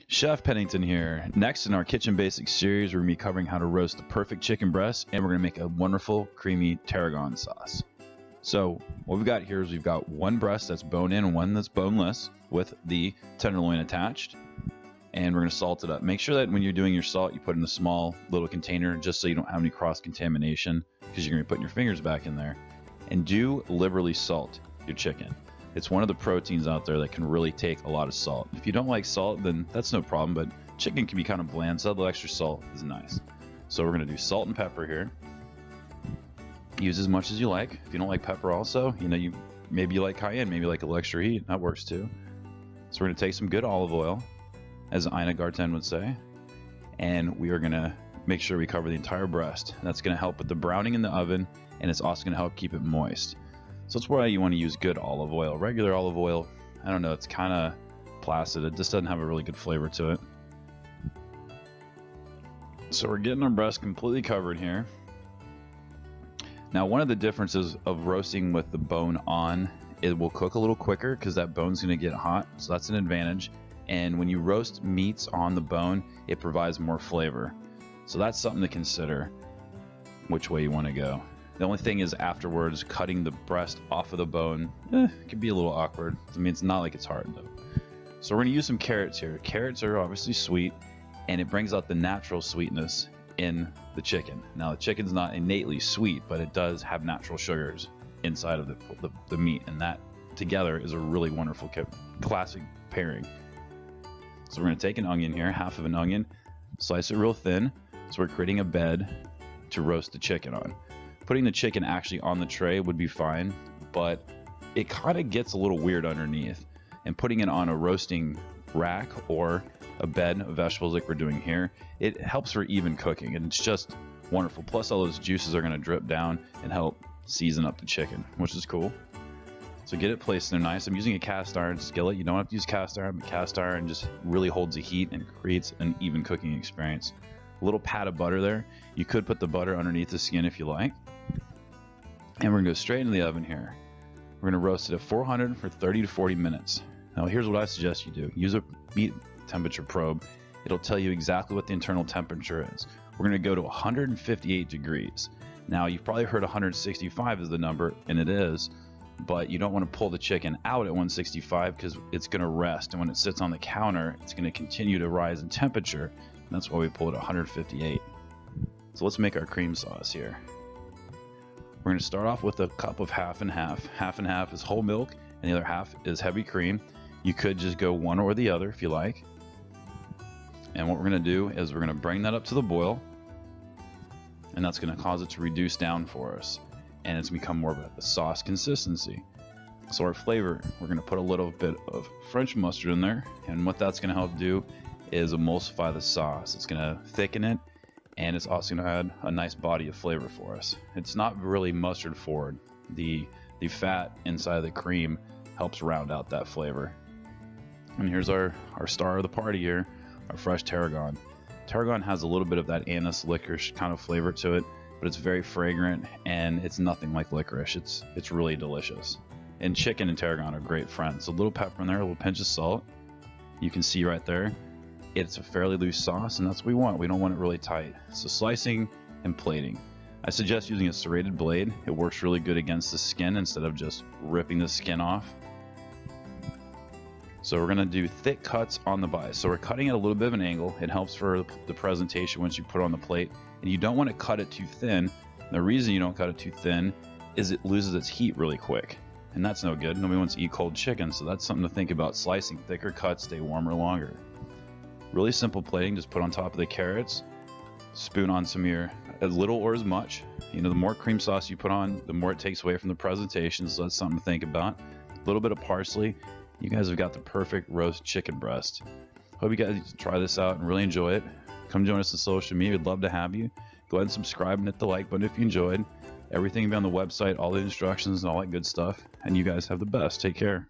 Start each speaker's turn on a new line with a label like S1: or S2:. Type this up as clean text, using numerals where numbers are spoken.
S1: Chef Pennington here. Next in our Kitchen Basics series, we're going to be covering how to roast the perfect chicken breast, and we're going to make a wonderful creamy tarragon sauce. So what we've got here is we've got one breast that's bone in and one that's boneless with the tenderloin attached, and we're going to salt it up. Make sure that when you're doing your salt, you put it in a small little container just so you don't have any cross-contamination, because you're going to be putting your fingers back in there. And do liberally salt your chicken. It's one of the proteins out there that can really take a lot of salt. If you don't like salt, then that's no problem, but chicken can be kind of bland, so the extra salt is nice. So we're going to do salt and pepper here. Use as much as you like. If you don't like pepper also, maybe you like cayenne, maybe you like a little extra heat, that works too. So we're going to take some good olive oil, as Ina Garten would say, and we are going to make sure we cover the entire breast. That's going to help with the browning in the oven, and it's also going to help keep it moist. So that's why you want to use good olive oil. Regular olive oil, I don't know, it's kind of placid. It just doesn't have a really good flavor to it. So we're getting our breast completely covered here. Now, one of the differences of roasting with the bone on, it will cook a little quicker because that bone's going to get hot, so that's an advantage. And when you roast meats on the bone, it provides more flavor. So that's something to consider, which way you want to go. The only thing is afterwards, cutting the breast off of the bone, can be a little awkward. I mean, it's not like it's hard though. So we're going to use some carrots here. Carrots are obviously sweet, and it brings out the natural sweetness in the chicken. Now, the chicken's not innately sweet, but it does have natural sugars inside of the meat, and that together is a really wonderful classic pairing. So we're going to take an onion here, half of an onion, slice it real thin, so we're creating a bed to roast the chicken on. Putting the chicken actually on the tray would be fine, but it kind of gets a little weird underneath. And putting it on a roasting rack or a bed of vegetables like we're doing here, it helps for even cooking, and it's just wonderful. Plus all those juices are going to drip down and help season up the chicken, which is cool. So get it placed there nice. I'm using a cast iron skillet. You don't have to use cast iron, but cast iron just really holds the heat and creates an even cooking experience. A little pat of butter there. You could put the butter underneath the skin if you like. And we're going to go straight into the oven here. We're going to roast it at 400 for 30 to 40 minutes. Now here's what I suggest you do. Use a meat temperature probe. It'll tell you exactly what the internal temperature is. We're going to go to 158 degrees. Now you've probably heard 165 is the number, and it is, but you don't want to pull the chicken out at 165 because it's going to rest, and when it sits on the counter, it's going to continue to rise in temperature, and that's why we pull it at 158. So let's make our cream sauce here. We're going to start off with a cup of half and half. Half and half is whole milk, and the other half is heavy cream. You could just go one or the other if you like. And what we're going to do is we're going to bring that up to the boil, and that's going to cause it to reduce down for us, and it's become more of a sauce consistency. So our flavor, we're going to put a little bit of French mustard in there, and what that's going to help do is emulsify the sauce. It's going to thicken it, and it's also going to add a nice body of flavor for us. It's not really mustard forward. The fat inside of the cream helps round out that flavor. And here's our star of the party here, our fresh tarragon. Tarragon has a little bit of that anise licorice kind of flavor to it, but it's very fragrant, and it's nothing like licorice. It's really delicious. And chicken and tarragon are great friends. A little pepper in there, a little pinch of salt. You can see right there, it's a fairly loose sauce, and that's what we want. We don't want it really tight. So slicing and plating. I suggest using a serrated blade. It works really good against the skin instead of just ripping the skin off. So we're going to do thick cuts on the bite. So we're cutting at a little bit of an angle. It helps for the presentation once you put it on the plate. And you don't want to cut it too thin. The reason you don't cut it too thin is it loses its heat really quick. And that's no good. Nobody wants to eat cold chicken, so that's something to think about. Slicing thicker cuts, stay warmer longer. Really simple plating, just put on top of the carrots, spoon on some of your, as little or as much. The more cream sauce you put on, the more it takes away from the presentation, so that's something to think about. A little bit of parsley. You guys have got the perfect roast chicken breast. Hope you guys try this out and really enjoy it. Come join us on social media. We'd love to have you. Go ahead and subscribe and hit the like button if you enjoyed. Everything will be on the website, all the instructions and all that good stuff. And you guys have the best. Take care.